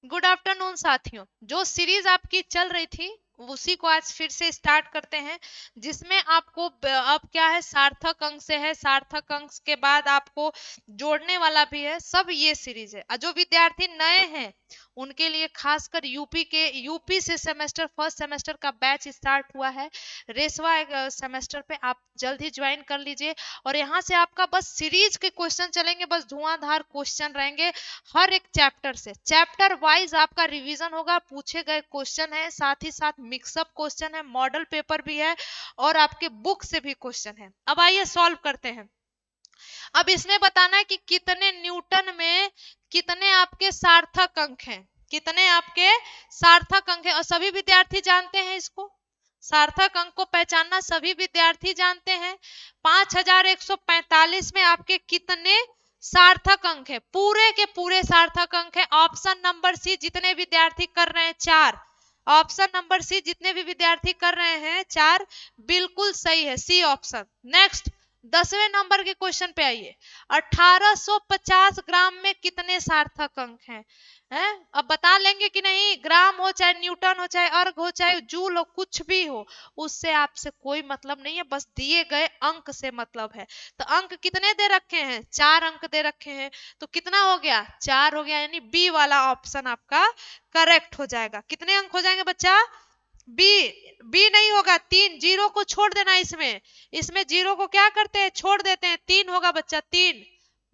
Good afternoon साथियों। जो series आपकी चल रही थी उसी को आज फिर से स्टार्ट करते हैं, जिसमें आपको अब क्या है, सार्थक अंक से है, सार्थक अंक के बाद आपको जोड़ने वाला भी है। सब ये सीरीज है। जो विद्यार्थी नए हैं उनके लिए खासकर यूपी से सेमेस्टर फर्स्ट सेमेस्टर का बैच स्टार्ट हुआ है। रेसवा सेमेस्टर पे आप जल्द ही ज्वाइन कर लीजिए। और यहाँ से आपका बस सीरीज के क्वेश्चन चलेंगे, बस धुआंधार क्वेश्चन रहेंगे। हर एक चैप्टर से चैप्टर वाइज आपका रिवीजन होगा, पूछे गए क्वेश्चन है, साथ ही साथ मिक्सअप क्वेश्चन है, मॉडल पेपर भी है और आपके बुक से भी क्वेश्चन है। अब आइए सॉल्व करते हैं। अब इसमें बताना है कि कितने न्यूटन में कितने आपके सार्थक अंक हैं, कितने आपके सार्थक अंक हैं। और सभी विद्यार्थी जानते हैं इसको, सार्थक अंक को पहचानना सभी विद्यार्थी जानते हैं। 5145 में आपके कितने सार्थक अंक है? पूरे के पूरे सार्थक अंक है। ऑप्शन नंबर सी जितने विद्यार्थी कर रहे हैं 4, ऑप्शन नंबर सी जितने भी विद्यार्थी कर रहे हैं 4 बिल्कुल सही है, सी ऑप्शन। नेक्स्ट 10वें नंबर के क्वेश्चन पे आइए। 1850 ग्राम में कितने सार्थक अंक हैं? अब बता लेंगे कि नहीं? ग्राम हो चाहे न्यूटन हो चाहे अर्ग हो चाहे जूल हो, कुछ भी हो, उससे आपसे कोई मतलब नहीं है, बस दिए गए अंक से मतलब है। तो अंक कितने दे रखे हैं? 4 अंक दे रखे हैं। तो कितना हो गया? 4 हो गया, यानी बी वाला ऑप्शन आपका करेक्ट हो जाएगा। कितने अंक हो जाएंगे बच्चा? बी। बी नहीं होगा, 3, जीरो को छोड़ देना। इसमें इसमें जीरो को क्या करते हैं? छोड़ देते हैं। 3 होगा बच्चा, 3।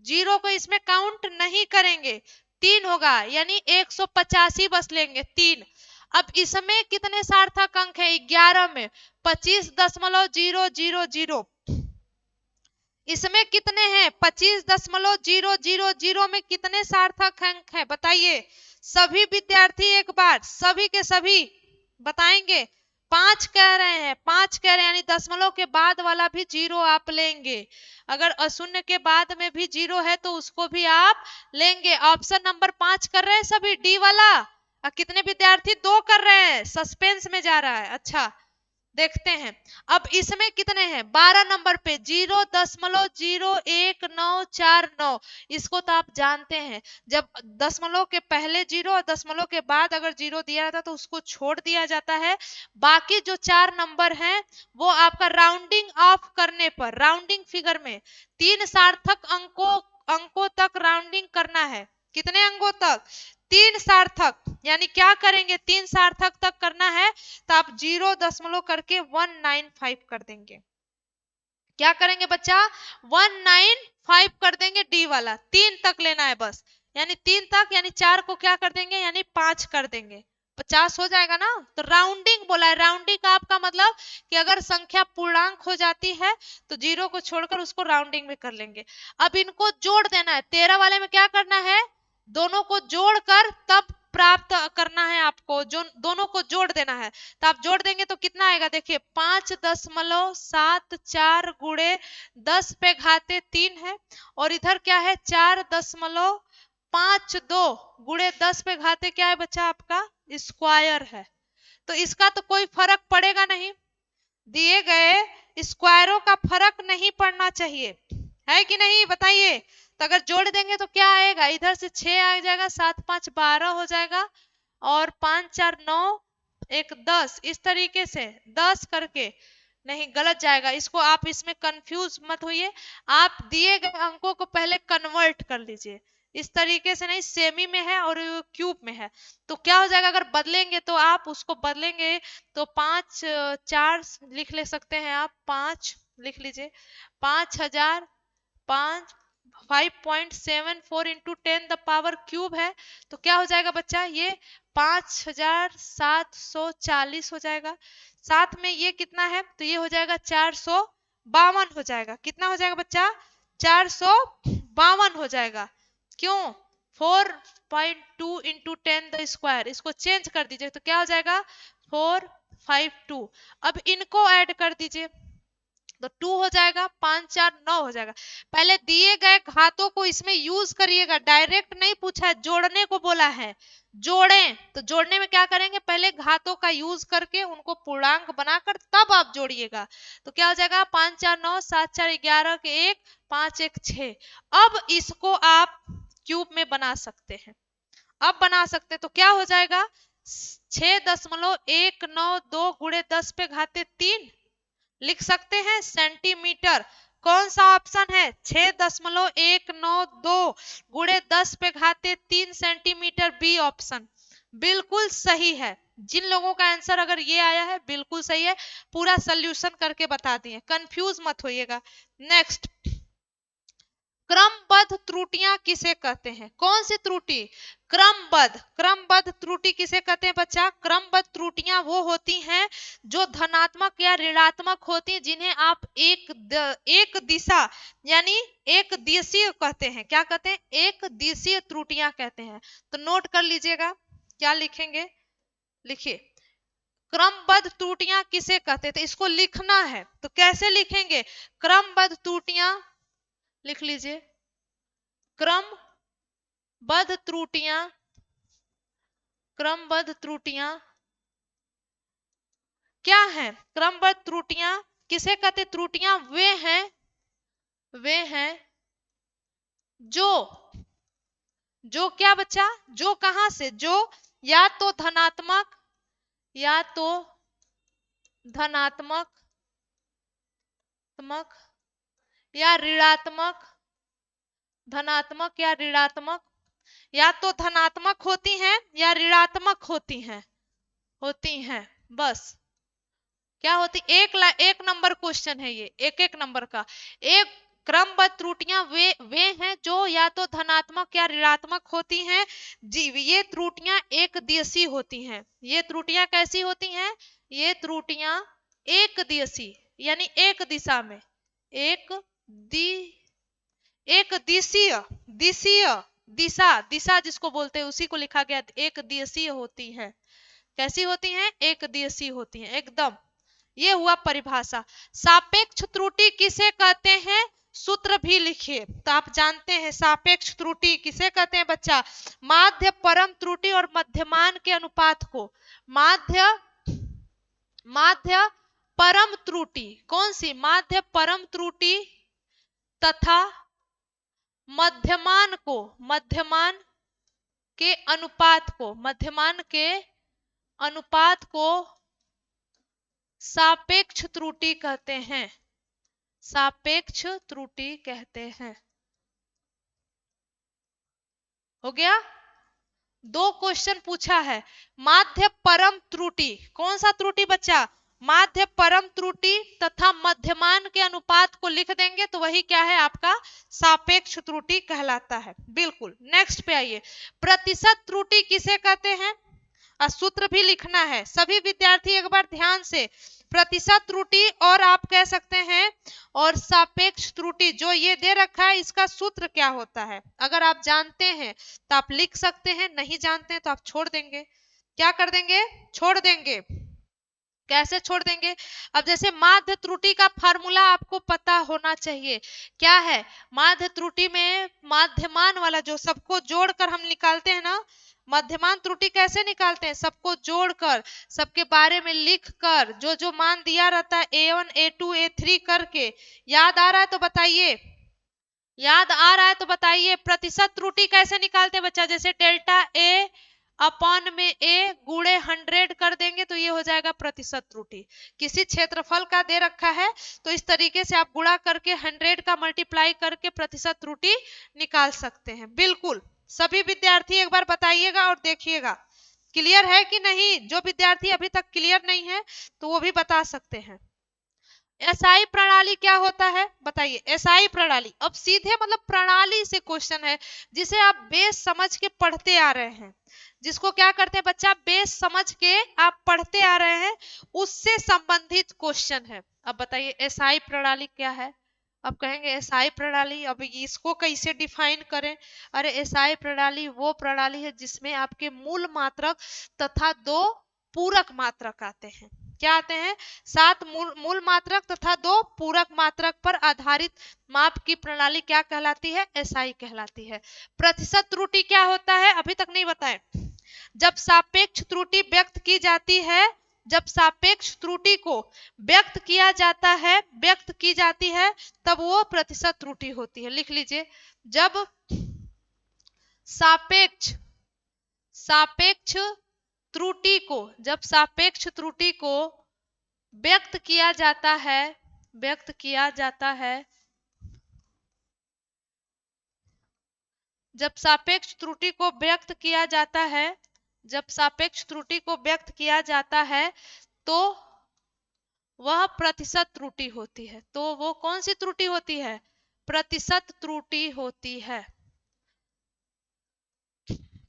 जीरो को इसमें काउंट नहीं करेंगे, 3 होगा, यानी 185 बस लेंगे, 3। अब इसमें कितने सार्थक अंक है? 11 में 25.000। इसमें कितने हैं? 25.000 में कितने सार्थक अंक है बताइए? सभी विद्यार्थी एक बार, सभी के सभी बताएंगे। 5 कह रहे हैं, 5 कह रहे हैं, यानी दशमलव के बाद वाला भी जीरो आप लेंगे। अगर अशून्य के बाद में भी जीरो है तो उसको भी आप लेंगे। ऑप्शन नंबर 5 कर रहे हैं सभी, डी वाला। कितने विद्यार्थी? 2 कर रहे हैं, सस्पेंस में जा रहा है। अच्छा देखते हैं। अब इसमें कितने हैं? 12 नंबर पे 0.01949। इसको तो आप जानते हैं, जब दशमलव के पहले जीरो और दशमलव के बाद अगर जीरो दिया जाता तो उसको छोड़ दिया जाता है। बाकी जो 4 नंबर हैं वो आपका राउंडिंग ऑफ करने पर, राउंडिंग फिगर में 3 सार्थक अंकों तक राउंडिंग करना है। कितने अंकों तक? 3 सार्थक, यानी क्या करेंगे? 3 सार्थक तक करना है तो आप 0 करके 195 कर देंगे। क्या करेंगे बच्चा? 195 कर देंगे, डी वाला। 3 तक लेना है बस, यानी 3 तक, यानी 4 को क्या कर देंगे? यानी 5 कर देंगे, 50 हो जाएगा ना। तो राउंडिंग बोला है। राउंडिंग का आपका मतलब कि अगर संख्या पूर्णांक हो जाती है तो जीरो को छोड़कर उसको राउंडिंग में कर लेंगे। अब इनको जोड़ देना है। 13 वाले में क्या करना है? दोनों को जोड़कर तब प्राप्त करना है आपको, जो दोनों को जोड़ देना है। तो आप जोड़ देंगे तो कितना आएगा? देखिए 5.74 गुणे 10 पे घाते 3 है, और इधर क्या है? 4.52 गुणे 10 पे घाते क्या है बच्चा? आपका स्क्वायर है। तो इसका तो कोई फर्क पड़ेगा नहीं, दिए गए स्क्वायरों का फर्क नहीं पड़ना चाहिए, है कि नहीं बताइए? तो अगर जोड़ देंगे तो क्या आएगा? इधर से 6 आ जाएगा, 7 5 12 हो जाएगा, और 5 4 9 1 10, इस तरीके से 10 करके नहीं, गलत जाएगा। इसको आप इसमें कंफ्यूज मत होइए, आप दिए गए अंकों को पहले कन्वर्ट कर लीजिए। इस तरीके से नहीं, सेमी में है और क्यूब में है, तो क्या हो जाएगा? अगर बदलेंगे तो आप उसको बदलेंगे तो 5 4 लिख ले सकते हैं आप, 5 लिख लीजिए। 5000 5 5.74 इंटू 10 द पावर क्यूब है, तो क्या हो जाएगा बच्चा? ये 5740 हो जाएगा। साथ में ये कितना है? तो ये हो जाएगा 452 हो जाएगा। कितना हो जाएगा बच्चा? 452 हो जाएगा। क्यों? 4.2 इंटू 10 द स्क्वायर, इसको चेंज कर दीजिए तो क्या हो जाएगा? 452। अब इनको ऐड कर दीजिए तो 2 हो जाएगा, 5 4 9 हो जाएगा। पहले दिए गए घातों को इसमें यूज करिएगा, डायरेक्ट नहीं पूछा है, जोड़ने को बोला है। जोड़ें तो जोड़ने में क्या करेंगे? पहले घातों का यूज करके उनको पूर्णांक बनाकर तब आप जोड़िएगा। तो क्या हो जाएगा? 5 4 9 7 4 11 के 1 5 1 6। अब इसको आप क्यूब में बना सकते हैं। अब बना सकते तो क्या हो जाएगा 6.192 गुणे 10 पे घाते 3 लिख सकते हैं सेंटीमीटर। कौन सा ऑप्शन है 6.192 गुणे 10 पे घाते 3 सेंटीमीटर, बी ऑप्शन बिल्कुल सही है। जिन लोगों का आंसर अगर ये आया है बिल्कुल सही है, पूरा सोल्यूशन करके बता दिए, कंफ्यूज मत होइएगा। नेक्स्ट, क्रमबद्ध त्रुटियां किसे कहते हैं? कौन सी त्रुटि? क्रमबद्ध त्रुटि किसे कहते हैं बच्चा? क्रमबद्ध त्रुटियां वो होती हैं जो धनात्मक या ऋणात्मक होती हैं, जिन्हें आप एक दिशा यानी एक दिशीय कहते हैं। क्या कहते हैं? एक दिशीय त्रुटियां कहते हैं। तो नोट कर लीजिएगा, क्या लिखेंगे? लिखिए, क्रमबद्ध त्रुटियां किसे कहते थे, इसको लिखना है। तो कैसे लिखेंगे? क्रमबद्ध त्रुटियां लिख लीजिए, क्रमबद्ध त्रुटियां, क्रमबद्ध त्रुटियां क्या है? क्रमबद्ध त्रुटियां किसे कहते? त्रुटियां वे हैं जो क्या बच्चा? जो कहां से? जो या तो धनात्मक या ऋणात्मक, धनात्मक या ऋणात्मक, या तो धनात्मक होती हैं या ऋणात्मक होती हैं बस। क्या होती? एक नंबर क्वेश्चन है ये, एक नंबर का। एक क्रमबद्ध त्रुटियां वे हैं जो या तो धनात्मक या ऋणात्मक होती हैं। जी, ये त्रुटियां एक दिशीय होती हैं। ये त्रुटियां कैसी होती हैं? ये त्रुटियां एक दिशीय यानी एक दिशा में, एक दिशीय दिशा जिसको बोलते हैं उसी को लिखा गया, एक दिशीय होती है। कैसी होती हैं? एक दिशीय होती हैं एकदम। ये हुआ परिभाषा। सापेक्ष त्रुटि किसे कहते हैं? सूत्र भी लिखिए। तो आप जानते हैं सापेक्ष त्रुटि किसे कहते हैं बच्चा? माध्य परम त्रुटि और मध्यमान के अनुपात को माध्य परम त्रुटि, कौन सी? माध्य परम त्रुटि तथा मध्यमान के अनुपात को सापेक्ष त्रुटि कहते हैं। सापेक्ष त्रुटि कहते हैं। हो गया? 2 क्वेश्चन पूछा है। माध्य परम त्रुटि, कौन सा त्रुटि बच्चा? माध्य परम त्रुटि तथा मध्यमान के अनुपात को लिख देंगे तो वही क्या है? आपका सापेक्ष त्रुटि कहलाता है। बिल्कुल। नेक्स्ट पे आइए, प्रतिशत त्रुटि किसे कहते हैं? सूत्र भी लिखना है। सभी विद्यार्थी एक बार ध्यान से, प्रतिशत त्रुटि और आप कह सकते हैं और सापेक्ष त्रुटि जो ये दे रखा है इसका सूत्र क्या होता है, अगर आप जानते हैं तो आप लिख सकते हैं, नहीं जानते हैं तो आप छोड़ देंगे। क्या कर देंगे? छोड़ देंगे। कैसे छोड़ देंगे? अब जैसे माध्य त्रुटि का फार्मूला आपको पता होना चाहिए। क्या है? माध्य त्रुटि में माध्यमान वाला जो सबको जोड़कर हम निकालते हैं ना, मध्यमान त्रुटि कैसे निकालते हैं? सबको जोड़कर, सबके बारे में लिखकर, जो मान दिया रहता है A1 A2 A3 करके। याद आ रहा है तो बताइए, याद आ रहा है तो बताइए। प्रतिशत त्रुटि कैसे निकालते हैं बच्चा? जैसे डेल्टा A अपॉन में A गुणे 100 कर देंगे तो ये हो जाएगा प्रतिशत त्रुटि। किसी क्षेत्रफल का दे रखा है तो इस तरीके से आप गुणा करके 100 का मल्टीप्लाई करके प्रतिशत त्रुटि निकाल सकते हैं। बिल्कुल। सभी विद्यार्थी एक बार बताइएगा और देखिएगा क्लियर है कि नहीं। जो विद्यार्थी अभी तक क्लियर नहीं है तो वो भी बता सकते हैं। एसआई प्रणाली क्या होता है बताइए? एसआई प्रणाली, अब सीधे मतलब प्रणाली से क्वेश्चन है जिसे आप बेस समझ के पढ़ते आ रहे हैं, जिसको क्या करते हैं बच्चा? बेस समझ के आप पढ़ते आ रहे हैं, उससे संबंधित क्वेश्चन है। अब बताइए एसआई प्रणाली क्या है? अब कहेंगे एसआई प्रणाली, अब इसको कैसे डिफाइन करें? अरे एसआई प्रणाली वो प्रणाली है जिसमें आपके मूल मात्रक तथा 2 पूरक मात्रक आते हैं। क्या आते हैं? 7 मूल मात्रक तथा 2 पूरक मात्रक पर आधारित माप की प्रणाली क्या कहलाती है? एसआई कहलाती है। प्रतिशत त्रुटि क्या होता है? अभी तक नहीं बताए। जब सापेक्ष त्रुटि व्यक्त की जाती है, जब सापेक्ष त्रुटि को व्यक्त की जाती है तब वो प्रतिशत त्रुटि होती है। लिख लीजिए, जब सापेक्ष सापेक्ष त्रुटि को, जब सापेक्ष त्रुटि को व्यक्त किया जाता है, व्यक्त किया जाता है, जब सापेक्ष त्रुटि को व्यक्त किया जाता है, जब सापेक्ष त्रुटि को व्यक्त किया जाता है तो वह प्रतिशत त्रुटि होती है। तो वो कौन सी त्रुटि होती है? प्रतिशत त्रुटि होती है।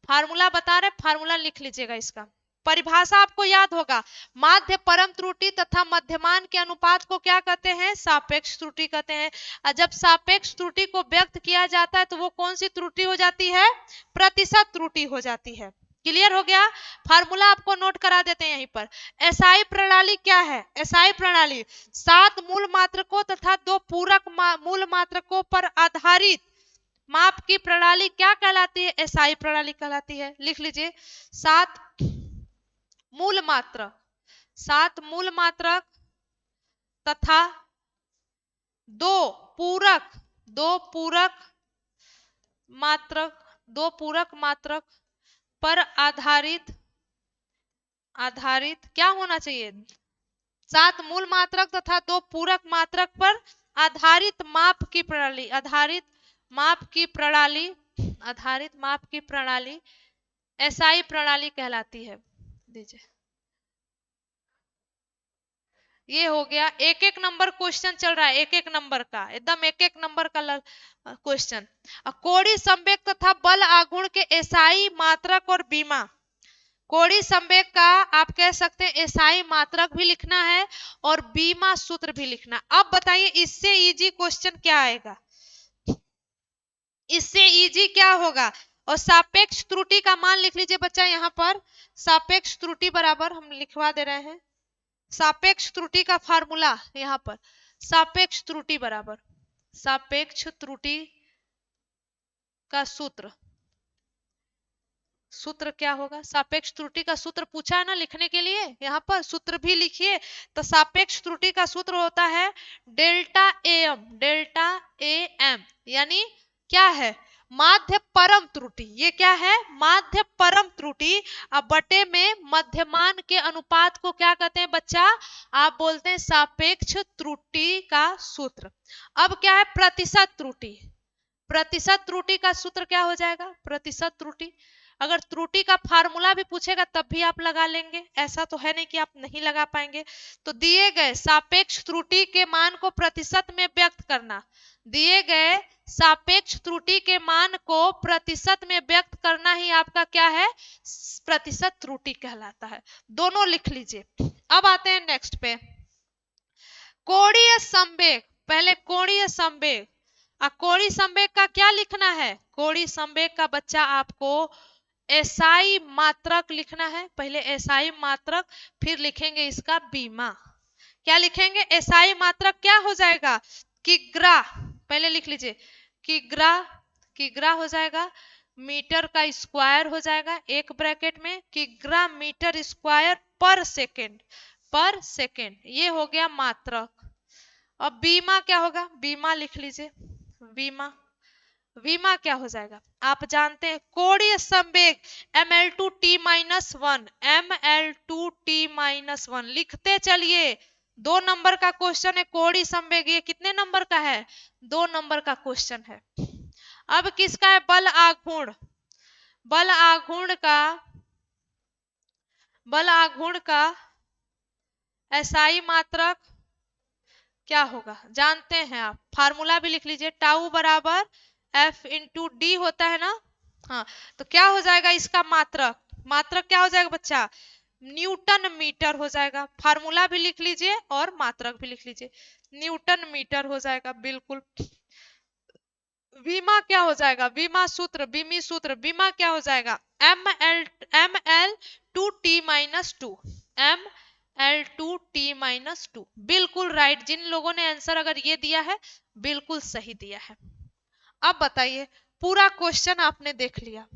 फार्मूला बता रहे, फार्मूला लिख लीजिएगा इसका। परिभाषा आपको याद होगा, माध्य परम त्रुटि तथा मध्यमान के अनुपात को क्या कहते हैं? सापेक्ष त्रुटि कहते हैं। और जब सापेक्ष त्रुटि को व्यक्त किया जाता है तो वो कौन सी त्रुटि हो जाती है? प्रतिशत त्रुटि हो जाती है। क्लियर हो गया? फार्मूला आपको नोट करा देते हैं यहीं पर। एसआई प्रणाली क्या है? एसआई प्रणाली 7 मूल मात्रकों तथा 2 पूरक मूल मात्रकों पर आधारित माप की प्रणाली क्या कहलाती है? एसआई प्रणाली कहलाती है। लिख लीजिए, 7 मूल मात्रक, 7 मूल मात्रक तथा 2 पूरक, 2 पूरक मात्रक, 2 पूरक मात्रक पर आधारित, आधारित क्या होना चाहिए? 7 मूल मात्रक तथा 2 पूरक मात्रक पर आधारित माप की प्रणाली, आधारित माप की प्रणाली, आधारित माप की प्रणाली एसआई प्रणाली कहलाती है। दीजिए, ये हो गया। एक एक नंबर क्वेश्चन चल रहा है, एक एक नंबर का, एकदम एक एक नंबर का क्वेश्चन। कोड़ी संवेग तथा बल आघूर्ण के एसआई मात्रक और बीमा, कोड़ी संवेग का आप कह सकते हैं एसआई मात्रक भी लिखना है और बीमा सूत्र भी लिखना। अब बताइए इससे इजी क्वेश्चन क्या आएगा? इससे इजी क्या होगा? और सापेक्ष त्रुटि का मान लिख लीजिए बच्चा यहाँ पर। सापेक्ष त्रुटि बराबर हम लिखवा दे रहे हैं, सापेक्ष त्रुटि का फार्मूला यहाँ पर, सापेक्ष त्रुटि बराबर, सापेक्ष त्रुटि का सूत्र, सूत्र क्या होगा? सापेक्ष त्रुटि का सूत्र पूछा है ना लिखने के लिए, यहाँ पर सूत्र भी लिखिए। तो सापेक्ष त्रुटि का सूत्र होता है डेल्टा एम, डेल्टा एम, यानी क्या है? माध्य परम त्रुटि। ये क्या है? माध्य परम त्रुटि। अब बटे में मध्यमान के अनुपात को क्या कहते हैं बच्चा? आप बोलते हैं सापेक्ष त्रुटि का सूत्र। अब क्या है? प्रतिशत त्रुटि। प्रतिशत त्रुटि का सूत्र क्या हो जाएगा? प्रतिशत त्रुटि, अगर त्रुटि का फार्मूला भी पूछेगा तब भी आप लगा लेंगे, ऐसा तो है नहीं कि आप नहीं लगा पाएंगे। तो दिए गए सापेक्ष त्रुटि के मान को प्रतिशत में व्यक्त करना, दिए गए सापेक्ष त्रुटि के मान को प्रतिशत में व्यक्त करना ही आपका क्या है? प्रतिशत त्रुटि कहलाता है। दोनों लिख लीजिए। अब आते हैं नेक्स्ट पे, कोणीय संवेग। पहले कोणीय संवेग, कोणीय संवेग का क्या लिखना है? कोणीय संवेग का बच्चा आपको एसआई मात्रक लिखना है। पहले एसआई मात्रक, फिर लिखेंगे इसका बीमा। क्या लिखेंगे? एसआई मात्रक क्या हो जाएगा? किग्रा, पहले लिख लीजिए, किग्रा, किग्रा हो जाएगा, मीटर का स्क्वायर हो जाएगा एक ब्रैकेट में, किग्रा मीटर स्क्वायर पर सेकेंड, पर सेकेंड, ये हो गया मात्रक। अब बीमा क्या होगा? बीमा लिख लीजिए, बीमा, बीमा क्या हो जाएगा? आप जानते हैं कोणीय संवेग ml2t-1, ml2t-1 लिखते चलिए। 2 नंबर का क्वेश्चन है कोणीय संवेग, ये कितने नंबर का है? 2 नंबर का क्वेश्चन है। अब किसका है? बल आघूर्ण, बल आघूर्ण का, बल आघूर्ण का एसआई मात्रक क्या होगा? जानते हैं आप, फार्मूला भी लिख लीजिए, टाउ बराबर F इंटू डी होता है ना। हाँ, तो क्या हो जाएगा इसका मात्रक? मात्रक क्या हो जाएगा बच्चा? न्यूटन मीटर हो जाएगा। फार्मूला भी लिख लीजिए और मात्रक भी लिख लीजिए, न्यूटन मीटर हो जाएगा बिल्कुल। बीमा क्या हो जाएगा? बीमा सूत्र, बीमी सूत्र, बीमा क्या हो जाएगा? ml2t-2, ml2t-2। बिल्कुल राइट। जिन लोगों ने आंसर अगर ये दिया है बिल्कुल सही दिया है। अब बताइए, पूरा क्वेश्चन आपने देख लिया,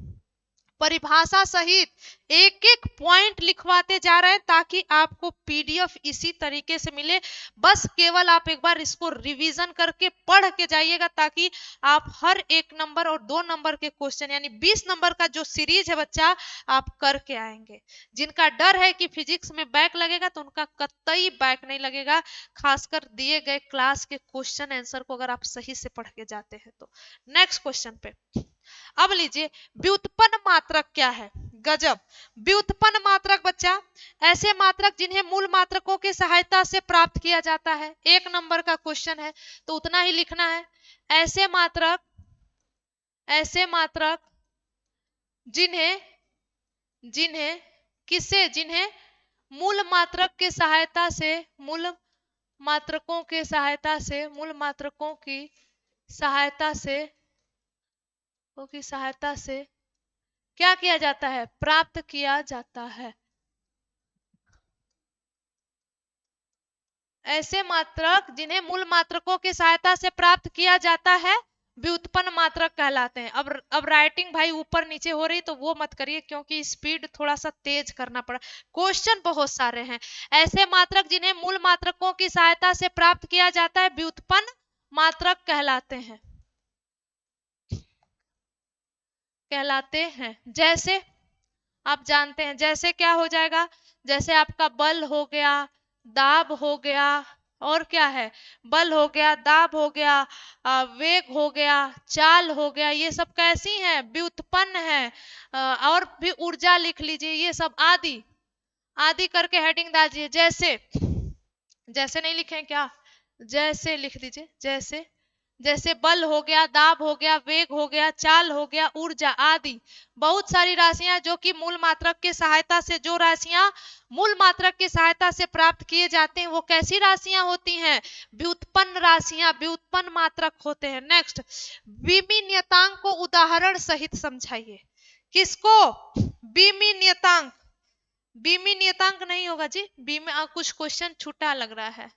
परिभाषा सहित एक एक पॉइंट लिखवाते जा रहे हैं ताकि आपको पीडीएफ इसी तरीके से मिले। बस केवल आप एक बार इसको रिवीजन करके पढ़ के जाइएगा ताकि आप हर 1 नंबर और 2 नंबर के क्वेश्चन यानी 20 नंबर का जो सीरीज है बच्चा आप करके आएंगे। जिनका डर है कि फिजिक्स में बैक लगेगा तो उनका कतई बैक नहीं लगेगा, खासकर दिए गए क्लास के क्वेश्चन आंसर को अगर आप सही से पढ़ के जाते हैं तो। नेक्स्ट क्वेश्चन पे अब लीजिए, व्युत्पन्न मात्रक क्या है? गजब, व्युत्पन्न मात्रक बच्चा ऐसे मात्रक जिन्हें मूल मात्रकों की सहायता से प्राप्त किया जाता है। 1 नंबर का क्वेश्चन है तो उतना ही लिखना है। ऐसे मात्रक जिन्हें मूल मात्रकों की सहायता से क्या किया जाता है? प्राप्त किया जाता है। ऐसे मात्रक जिन्हें मूल मात्रकों की सहायता से प्राप्त किया जाता है व्युत्पन्न मात्रक कहलाते हैं। अब राइटिंग भाई ऊपर नीचे हो रही तो वो मत करिए क्योंकि स्पीड थोड़ा सा तेज करना पड़ा, क्वेश्चन बहुत सारे हैं। ऐसे मात्रक जिन्हें मूल मात्रकों की सहायता से प्राप्त किया जाता है व्युत्पन्न मात्रक कहलाते हैं। जैसे आप जानते हैं, जैसे क्या हो जाएगा? जैसे आपका बल हो गया, दाब हो गया, और क्या है? बल हो गया, दाब हो गया, वेग हो गया, चाल हो गया, ये सब कैसी हैं? व्युत्पन्न है। और भी ऊर्जा लिख लीजिए, ये सब आदि करके हेडिंग डाल दीजिए। जैसे नहीं लिखे क्या? जैसे लिख दीजिए। जैसे बल हो गया, दाब हो गया, वेग हो गया, चाल हो गया, ऊर्जा आदि बहुत सारी राशियां जो कि मूल मात्रक की सहायता से प्राप्त किए जाते हैं वो कैसी राशियां होती हैं? व्युत्पन्न राशियां, व्युत्पन्न मात्रक होते हैं। नेक्स्ट, विमी नियतांक को उदाहरण सहित समझाइए। किसको? विमी नियतांक। विमी नियतांक नहीं होगा जी, कुछ क्वेश्चन छूटा लग रहा है,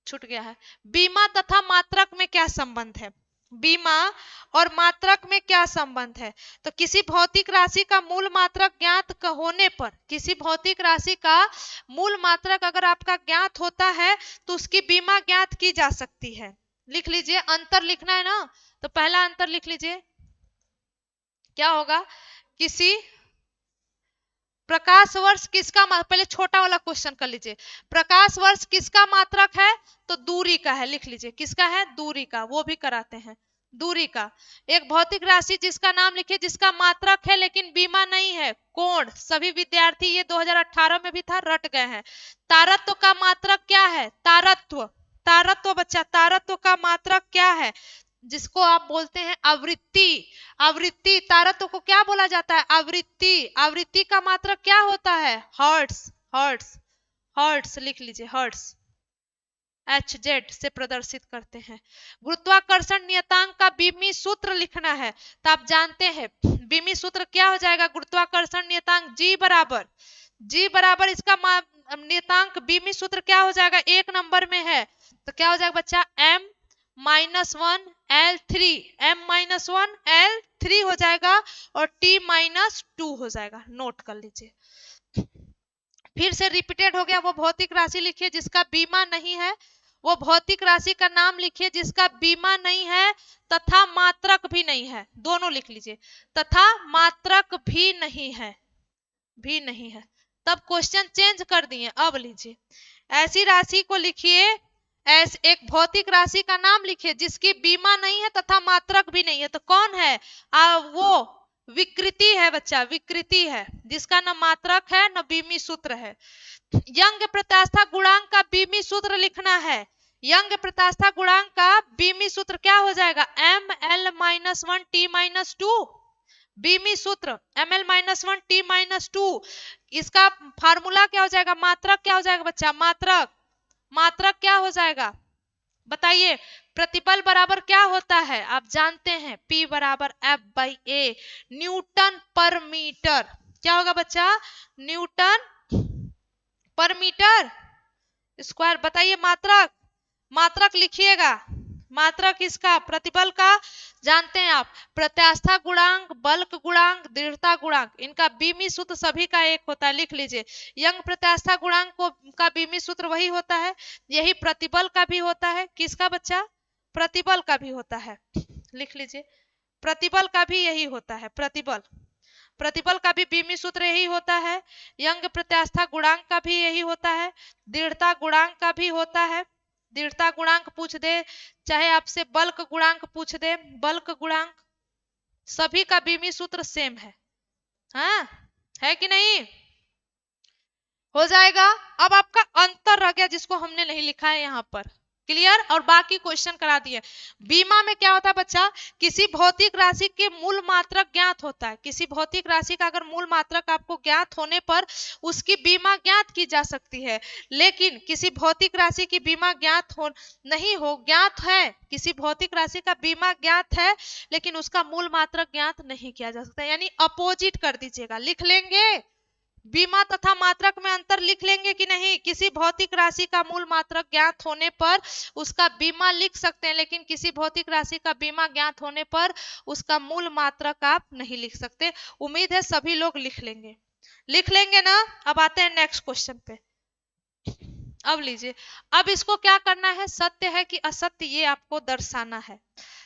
छूट गया है। बीमा तथा मात्रक में क्या संबंध है? बीमा और मात्रक में क्या संबंध है? तो किसी भौतिक राशि का मूल मात्रक ज्ञात होने पर, किसी भौतिक राशि का मूल मात्रक अगर आपका ज्ञात होता है तो उसकी बीमा ज्ञात की जा सकती है। लिख लीजिए, अंतर लिखना है ना, तो पहला अंतर लिख लीजिए, क्या होगा? किसी प्रकाश वर्ष किसका, पहले छोटा वाला क्वेश्चन कर लीजिए। प्रकाश वर्ष किसका मात्रक है? तो दूरी का है, लिख लीजिए किसका है? दूरी का, वो भी कराते हैं, दूरी का। एक भौतिक राशि जिसका नाम लिखिए जिसका मात्रक है लेकिन बीमा नहीं है, कोण। सभी विद्यार्थी ये 2018 में भी था, रट गए हैं। तारत्व का मात्रक क्या है? तारत्व बच्चा, तारत्व का मात्रक क्या है? जिसको आप बोलते हैं आवृत्ति। तारत्व को क्या बोला जाता है? आवृत्ति का मात्रक क्या होता है? हर्ट्ज लिख लीजिए, हर्ट्ज HZ से प्रदर्शित करते हैं। गुरुत्वाकर्षण नियतांक का बीमी सूत्र लिखना है, तो आप जानते हैं बीमी सूत्र क्या हो जाएगा? गुरुत्वाकर्षण नियतांक G बराबर इसका नियतांक बीमी सूत्र क्या हो जाएगा? 1 नंबर में है तो क्या हो जाएगा बच्चा? M-1L3 हो जाएगा और T-2 हो जाएगा। नोट कर लीजिए, फिर से रिपीटेड हो गया। वो भौतिक राशि लिखिए जिसका बीमा नहीं है, वो भौतिक राशि का नाम लिखिए जिसका बीमा नहीं है तथा मात्रक भी नहीं है, दोनों लिख लीजिए, तथा मात्रक भी नहीं है। तब क्वेश्चन चेंज कर दिए। अब लीजिए, ऐसी राशि को लिखिए, एक भौतिक राशि का नाम लिखिए जिसकी बीमा नहीं है तथा मात्रक भी नहीं है, तो कौन है? वो विकृति है बच्चा, विकृति है जिसका न मात्रक है न बीमी सूत्र है। यंग प्रत्यास्था गुणांक का बीमी सूत्र लिखना है। यंग प्रत्यास्था गुणांक का बीमी सूत्र क्या हो जाएगा? ML-1 T-2। बीमी सूत्र ML-1 T-2, इसका फार्मूला क्या हो जाएगा? मात्रक क्या हो जाएगा बच्चा? मात्रक क्या हो जाएगा बताइए? प्रतिबल बराबर क्या होता है? आप जानते हैं P बराबर F/A, न्यूटन पर मीटर। क्या होगा बच्चा? न्यूटन पर मीटर स्क्वायर। बताइए मात्रक लिखिएगा, मात्रक किसका? प्रतिबल का। जानते हैं आप प्रत्यास्था गुणांक, बल्क गुणांक, दृढ़ता गुणांक, इनका बीमी सूत्र सभी का एक होता है, लिख लीजिए। यंग प्रत्यास्था गुणांक को का बीमी सूत्र वही होता है, यही प्रतिबल का भी होता है। किसका बच्चा? प्रतिबल का भी होता है, लिख लीजिए। प्रतिबल का भी यही होता है, प्रतिबल का भी बीमी सूत्र यही होता है। यंग प्रत्यास्था गुणांक का भी यही होता है, दृढ़ता गुणांक का भी होता है। दृढ़ता गुणांक पूछ दे, चाहे आपसे बल्क गुणांक पूछ दे, बल्क गुणांक, सभी का बीमी सूत्र सेम है। हाँ, है कि नहीं? हो जाएगा। अब आपका अंतर रह गया जिसको हमने नहीं लिखा है यहाँ पर, क्लियर? और बाकी क्वेश्चन करा दिए। बीमा में क्या होता है बच्चा? किसी भौतिक राशि के मूल मात्रक ज्ञात होता है, किसी भौतिक राशि का अगर मूल मात्रक आपको ज्ञात होने पर उसकी बीमा ज्ञात की जा सकती है। लेकिन किसी भौतिक राशि की बीमा ज्ञात हो नहीं हो, ज्ञात है, किसी भौतिक राशि का बीमा ज्ञात है लेकिन उसका मूल मात्रक ज्ञात नहीं किया जा सकता, यानी अपोजिट कर दीजिएगा। लिख लेंगे, बीमा तथा मात्रक में अंतर लिख लेंगे कि नहीं? किसी भौतिक राशि का मूल मात्रक ज्ञात होने पर उसका बीमा लिख सकते हैं, लेकिन किसी भौतिक राशि का बीमा ज्ञात होने पर उसका मूल मात्रक आप नहीं लिख सकते। उम्मीद है सभी लोग लिख लेंगे, लिख लेंगे ना? अब आते हैं नेक्स्ट क्वेश्चन पे। अब लीजिए, अब इसको क्या करना है? सत्य है कि असत्य ये आपको दर्शाना है।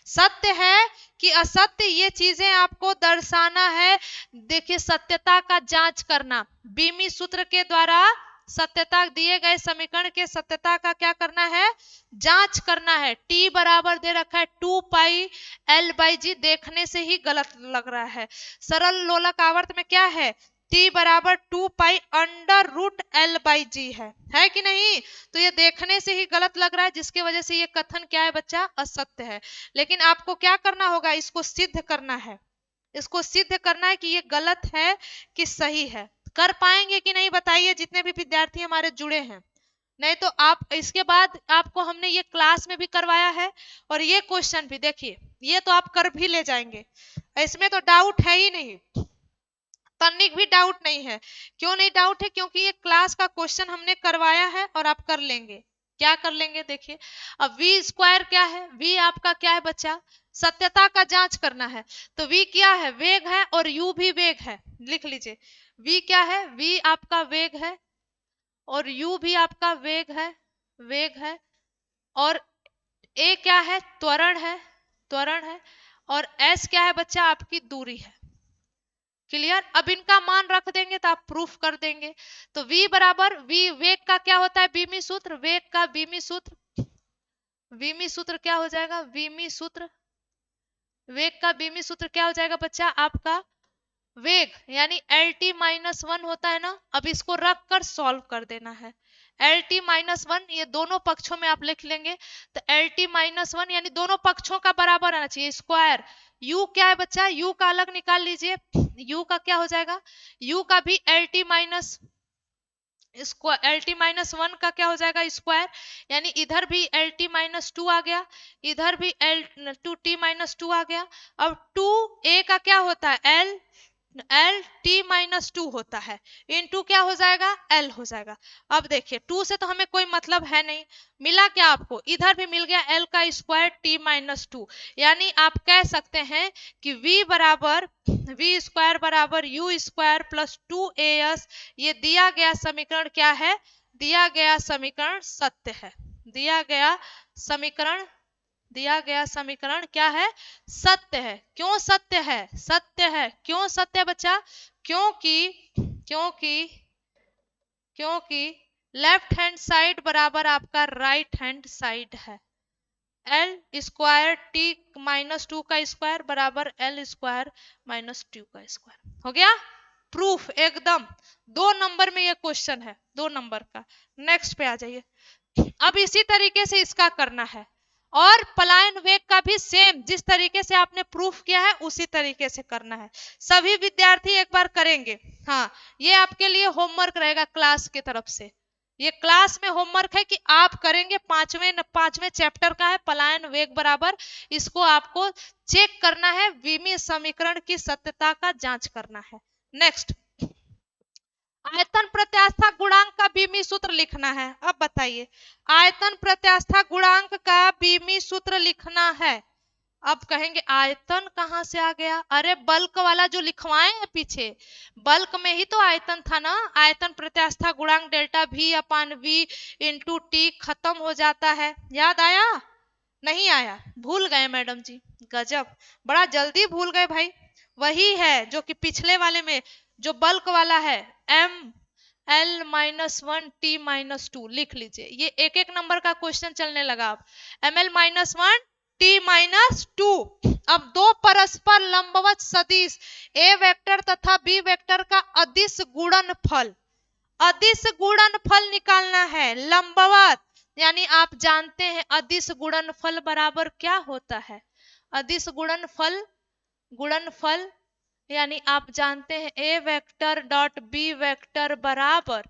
सत्य है कि असत्य ये चीजें आपको दर्शाना है। देखिए, सत्यता का जांच करना, बीमी सूत्र के द्वारा सत्यता, दिए गए समीकरण के सत्यता का क्या करना है? जांच करना है। टी बराबर दे रखा है 2 पाई एल बाई जी, देखने से ही गलत लग रहा है। सरल लोलक आवर्त में क्या है? टी बराबर 2 pi under root L by G है कि नहीं? तो ये देखने से ही गलत लग रहा है, जिसकी वजह से ये कथन क्या है बच्चा? असत्य है। लेकिन आपको क्या करना होगा? इसको सिद्ध करना है, इसको सिद्ध करना है कि ये गलत है कि सही है। कर पाएंगे कि नहीं बताइए, जितने भी विद्यार्थी हमारे जुड़े हैं। नहीं तो आप इसके बाद आपको हमने ये क्लास में भी करवाया है और ये क्वेश्चन भी देखिए, ये तो आप कर भी ले जाएंगे, इसमें तो डाउट है ही नहीं, तनिक भी डाउट नहीं है। क्यों नहीं डाउट है? क्योंकि ये क्लास का क्वेश्चन हमने करवाया है और आप कर लेंगे। क्या कर लेंगे? देखिए, अब v स्क्वायर क्या है? v आपका क्या है बच्चा? सत्यता का जांच करना है, तो v क्या है? वेग है, और u भी वेग है। लिख लीजिए, v क्या है? v आपका वेग है और u भी आपका वेग है, वेग है। और a क्या है? त्वरण है, त्वरण है। और s क्या है बच्चा? आपकी दूरी है। क्लियर? अब इनका मान रख देंगे तो आप प्रूफ कर देंगे। तो v बराबर v, वेग का क्या होता है? बीमी सूत्र, वेग का बीमी सूत्र, बीमी सूत्र क्या हो जाएगा? बीमी सूत्र, वेग का बीमी सूत्र क्या हो जाएगा बच्चा? आपका वेग यानी एल टी माइनस वन होता है ना। अब इसको रख कर सॉल्व कर देना है। एल टी माइनस वन, ये दोनों पक्षों में आप लिख लेंगे, तो एल टी माइनस वन यानी दोनों पक्षों का बराबर आना चाहिए। स्क्वायर u क्या है बच्चा? u का अलग निकाल लीजिए, u का क्या हो जाएगा? u का भी L T minus L T minus one का क्या हो जाएगा? स्क्वायर, यानी इधर भी एल टी माइनस टू आ गया, इधर भी L two T minus two आ गया। अब टू ए का क्या होता है? L, L T minus two होता है, इनटू क्या हो जाएगा? एल हो जाएगा। अब देखिए, टू से तो हमें कोई मतलब है नहीं, मिला क्या आपको? इधर भी मिल गया एल का स्क्वायर टी माइनस टू, यानी आप कह सकते हैं कि v बराबर वी स्क्वायर बराबर यू स्क्वायर प्लस 2as, ये दिया गया समीकरण क्या है? दिया गया समीकरण सत्य है। दिया गया समीकरण, दिया गया समीकरण क्या है? सत्य है। क्यों सत्य है? सत्य है। क्यों सत्य है बच्चा? क्योंकि क्योंकि क्योंकि लेफ्ट हैंड साइड बराबर आपका राइट हैंड साइड है। L square T minus to का स्क्वायर बराबर एल स्क्वायर माइनस टू का स्क्वायर। हो गया प्रूफ एकदम। 2 नंबर में ये क्वेश्चन है, 2 नंबर का। नेक्स्ट पे आ जाइए। अब इसी तरीके से इसका करना है, और पलायन वेग का भी सेम जिस तरीके से आपने प्रूफ किया है उसी तरीके से करना है। सभी विद्यार्थी एक बार करेंगे। हाँ, ये आपके लिए होमवर्क रहेगा क्लास की तरफ से। ये क्लास में होमवर्क है कि आप करेंगे, पांचवें चैप्टर का है पलायन वेग बराबर। इसको आपको चेक करना है, विमीय समीकरण की सत्यता का जांच करना है। नेक्स्ट आयतन प्रत्यास्था गुणांक का बीमी सूत्र लिखना है। अब बताइए, आयतन प्रत्यास्था गुणांक का बीमी सूत्र लिखना है। अब कहेंगे आयतन कहाँ से आ गया? अरे बल्क वाला जो लिखवाए हैं पीछे, बल्क में ही तो आयतन था ना। आयतन प्रत्यास्था गुणांक डेल्टा V अपान V इंटू टी खत्म हो जाता है। याद आया? नहीं आया? भूल गए मैडम जी, गजब, बड़ा जल्दी भूल गए भाई। वही है जो कि पिछले वाले में जो बल्क वाला है, ml-1 t-2 लिख लीजिए। ये एक एक नंबर का क्वेश्चन चलने लगा। अब ml-1 t-2। अब दो परस्पर लंबवत सदिश a वेक्टर तथा b वेक्टर का अदिश गुणनफल, अदिश गुणनफल निकालना है। लंबवत यानी आप जानते हैं अदिश गुणनफल बराबर क्या होता है? अदिश गुणनफल, गुणनफल यानी आप जानते हैं ए वेक्टर डॉट बी वेक्टर बराबर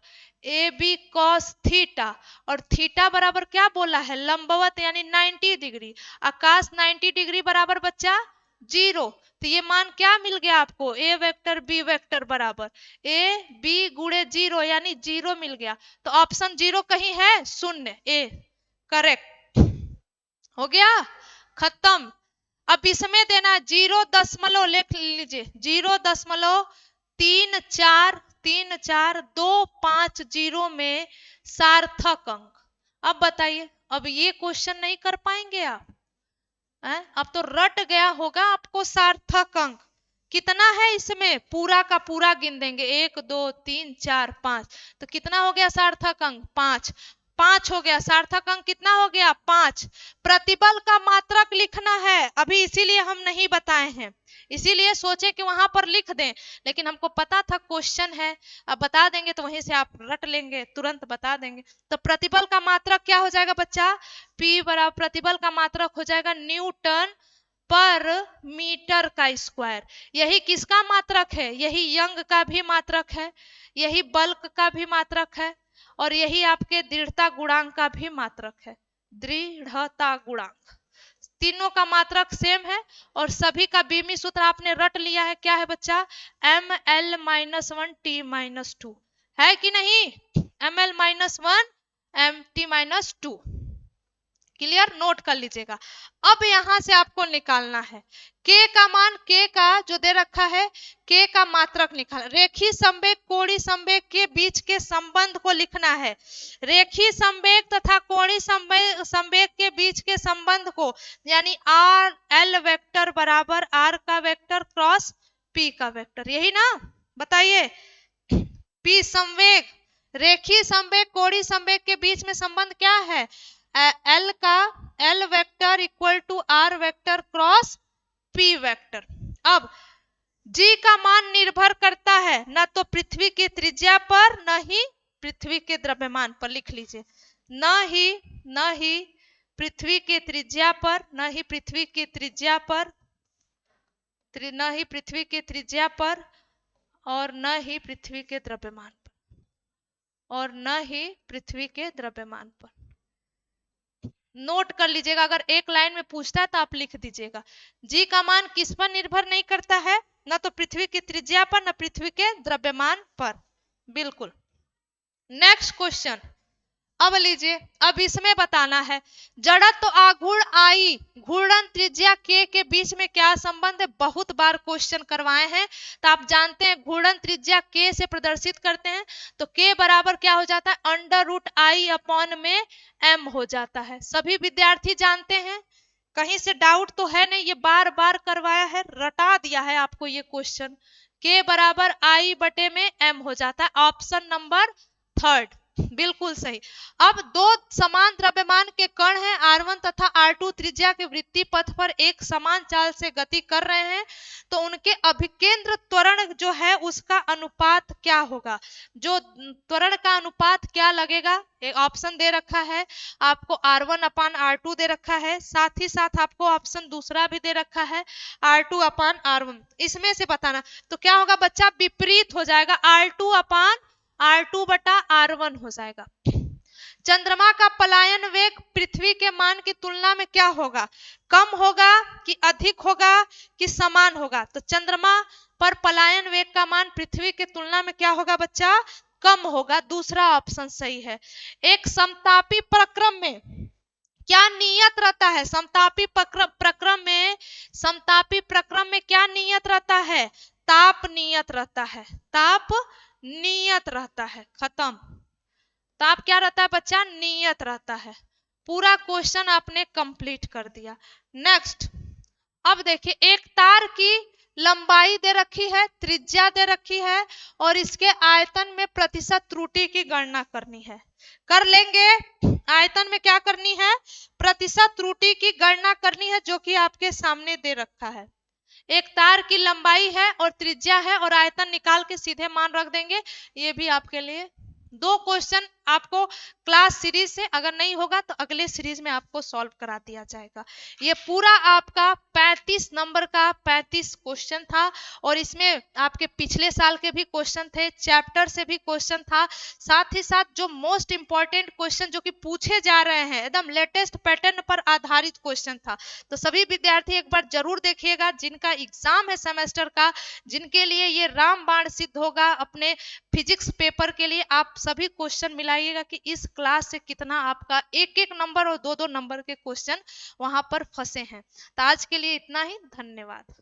ए बी कॉस थीटा, और थीटा बराबर क्या बोला है? लंबवत यानी 90 डिग्री। आकाश 90 डिग्री बराबर बच्चा 0। तो ये मान क्या मिल गया आपको? ए वेक्टर बी वेक्टर बराबर ए बी गुणे 0 यानी 0 मिल गया। तो ऑप्शन 0 कहीं है? शून्य, ए करेक्ट हो गया, खत्म। अब इसमें देना 0 लिख लीजिए, 0.343425 में सार्थक अंक। अब बताइए, अब ये क्वेश्चन नहीं कर पाएंगे आप? अब तो रट गया होगा आपको सार्थक अंक कितना है इसमें, पूरा का पूरा गिन देंगे 1 2 3 4 5। तो कितना हो गया सार्थक अंक? 5। 5 हो गया सार्थक अंक, कितना हो गया? 5। प्रतिबल का मात्रक लिखना है, अभी इसीलिए हम नहीं बताए हैं, इसीलिए सोचे कि वहां पर लिख दें, लेकिन हमको पता था क्वेश्चन है। अब बता देंगे तो वहीं से आप रट लेंगे, तुरंत बता देंगे। तो प्रतिबल का मात्रक क्या हो जाएगा बच्चा? P बराबर प्रतिबल का मात्रक हो जाएगा न्यूटन पर मीटर का स्क्वायर। यही किसका मात्रक है? यही यंग का भी मात्रक है, यही बल्क का भी मात्रक है, और यही आपके दृढ़ता गुणांक का भी मात्रक है। दृढ़ता गुणांक, तीनों का मात्रक सेम है, और सभी का बीमी सूत्र आपने रट लिया है। क्या है बच्चा? ml-1 t-2 है कि नहीं? ml-1 mt-2 क्लियर, नोट कर लीजिएगा। अब यहां से आपको निकालना है k का मान, k का जो दे रखा है k का मात्रक निकाल। रेखी संवेग कोणीय संवेग के बीच के संबंध को लिखना है। रेखी संवेग तथा कोणीय संवेग के बीच के संबंध को, यानी r l वेक्टर बराबर r का वेक्टर क्रॉस p का वेक्टर, यही ना? बताइए, p संवेग, रेखी संवेग कोणीय संवेग के बीच में संबंध क्या है? L का L vector equal to R vector cross P vector. अब G का मान निर्भर करता है न तो पृथ्वी की त्रिज्या पर, न ही पृथ्वी के द्रव्यमान पर। लिख लीजिए, न ही पृथ्वी के त्रिज्या पर, न ही पृथ्वी की त्रिज्या पर, न ही पृथ्वी की त्रिज्या पर, और न ही पृथ्वी के द्रव्यमान पर, और न ही पृथ्वी के द्रव्यमान पर। नोट कर लीजिएगा, अगर एक लाइन में पूछता है तो आप लिख दीजिएगा। जी का मान किस पर निर्भर नहीं करता है? न तो पृथ्वी की त्रिज्या पर, न पृथ्वी के द्रव्यमान पर। बिल्कुल। नेक्स्ट क्वेश्चन, अब लीजिए, अब इसमें बताना है जड़त्व आघूर्ण आई घूर्णन त्रिज्या के बीच में क्या संबंध है। बहुत बार क्वेश्चन करवाए हैं, तो आप जानते हैं घूर्णन त्रिज्या k से प्रदर्शित करते हैं, तो k बराबर क्या हो जाता है? √i अपॉन में m हो जाता है। सभी विद्यार्थी जानते हैं, कहीं से डाउट तो है नहीं, ये बार बार करवाया है, रटा दिया है आपको ये क्वेश्चन। k बराबर i बटे में m हो जाता है, ऑप्शन नंबर 3 बिल्कुल सही। अब दो समान द्रव्यमान के कण हैं, R1 तथा R2 त्रिज्या के वृत्तीय पथ पर एक समान चाल से गति कर रहे हैं, तो उनके अभिकेंद्र त्वरण जो है उसका अनुपात क्या होगा? जो त्वरण का अनुपात क्या लगेगा? एक ऑप्शन दे रखा है आपको, R1 अपान R2 दे रखा है, साथ ही साथ आपको ऑप्शन दूसरा भी दे रखा है R2 अपान R1। इसमें से बताना, तो क्या होगा बच्चा? विपरीत हो जाएगा, R2 अपान R2 बटा R1 हो जाएगा। चंद्रमा का पलायन वेग पृथ्वी के मान की तुलना में क्या होगा? कम होगा कि अधिक होगा कि समान होगा? तो चंद्रमा पर पलायन वेग का मान पृथ्वी की तुलना में क्या होगा बच्चा? कम होगा, दूसरा ऑप्शन सही है। एक समतापी प्रक्रम में क्या नियत रहता है? समतापी प्रक्रम में, समतापी प्रक्रम में क्या नियत रहता है? ताप नियत रहता है, ताप नियत रहता है, खत्म। ताप क्या रहता है बच्चा? नियत रहता है। पूरा क्वेश्चन आपने कंप्लीट कर दिया। नेक्स्ट, अब देखिए, एक तार की लंबाई दे रखी है, त्रिज्या दे रखी है और इसके आयतन में प्रतिशत त्रुटि की गणना करनी है। कर लेंगे? आयतन में क्या करनी है? प्रतिशत त्रुटि की गणना करनी है, जो कि आपके सामने दे रखा है। एक तार की लंबाई है और त्रिज्या है और आयतन निकाल के सीधे मान रख देंगे। ये भी आपके लिए 2 क्वेश्चन आपको क्लास सीरीज से, अगर नहीं होगा तो अगले सीरीज में आपको सॉल्व करा दिया जाएगा। ये पूरा आपका 35 नंबर का 35 क्वेश्चन था और इसमें आपके पिछले साल के भी क्वेश्चन थे, चैप्टर से भी क्वेश्चन था, साथ ही साथ जो मोस्ट इंपॉर्टेंट क्वेश्चन जो कि पूछे जा रहे हैं, एकदम लेटेस्ट पैटर्न पर आधारित क्वेश्चन था। तो सभी विद्यार्थी एक बार जरूर देखिएगा, जिनका एग्जाम है सेमेस्टर का, जिनके लिए ये रामबाण सिद्ध होगा अपने फिजिक्स पेपर के लिए, आप सभी क्वेश्चन मिलाइएगा कि इस क्लास से कितना आपका 1-1 नंबर और 2-2 नंबर के क्वेश्चन वहां पर फंसे हैं। तो आज के लिए इतना ही, धन्यवाद।